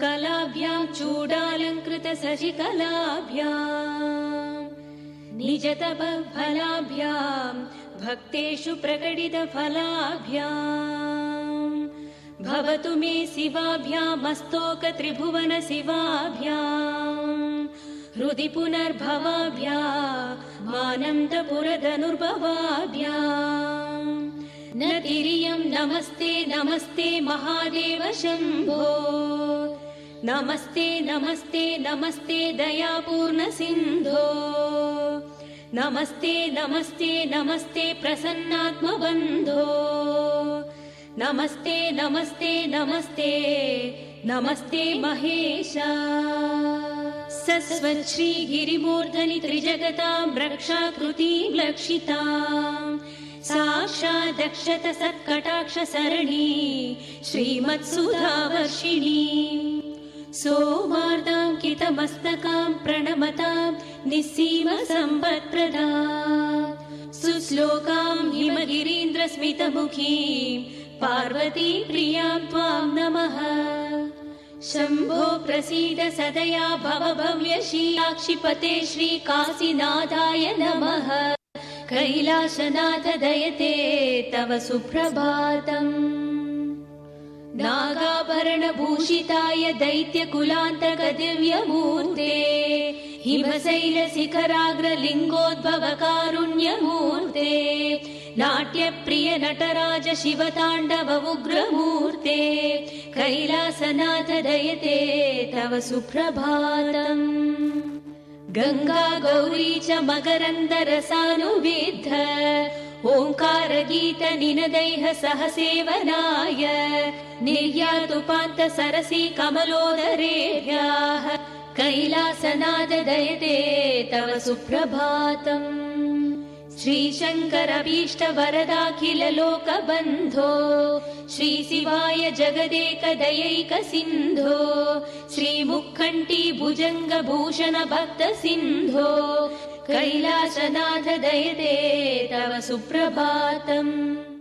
कलाभ्यां चूडालङ्कृतशशिकलाभ्यां निजतपफलाभ्यां भक्तेषु प्रकटितफलाभ्यां भवतु मे शिवाभ्यामस्तोकत्रिभुवन शिवाभ्यां हृदि पुनर्भवाभ्यामानन्दपुरधनुर्भवाभ्यां न तिर्यं नमस्ते नमस्ते महादेव शम्भो नमस्ते नमस्ते नमस्ते दयापूर्ण सिन्धो नमस्ते नमस्ते नमस्ते प्रसन्नात्मबन्धो नमस्ते नमस्ते नमस्ते नमस्ते महेशा सस्वच्छ्री गिरिमूर्धनि त्रिजगतां रक्षाकृतिं लक्षितां साक्षादक्षत सत्कटाक्ष सरणि श्रीमत्सुधावर्षिणी सोमार्दाङ्कितमस्तकां प्रणमतां निस्सीम सम्पत्प्रदां सुश्लोकां हिमगिरीन्द्रस्मितमुखीं पार्वती प्रियां त्वां नमः शम्भो प्रसीद सदया भव भव्यशीलाक्षिपते श्रीकाशीनाथाय नमः कैलासनाथ दयते तव सुप्रभातम् नागाभरणभूषिताय दैत्यकुलान्तक दिव्यमूर्ते हिमशैलशिखराग्रलिङ्गोद्भवकारुण्यमूर्ते नाट्यप्रिय नटराज शिवताण्डव उग्रमूर्ते कैलासनाथ दयते तव सुप्रभातम् गंगा गौरी च मकरन्दरसानुविद्ध ओंकारगीत निनदैः सह सेवनाय निर्यातुपान्त सरसी कमलोदरेभ्यः कैलासनाथ दयते तव सुप्रभातम् श्रीशङ्करभीष्ट वरदाखिल लोकबन्धो श्रीशिवाय जगदेक दयैक सिन्धो श्रीमुक्खण्टी भुजङ्ग भूषण भक्त सिन्धो कैलासनाथ दयते तव सुप्रभातम्।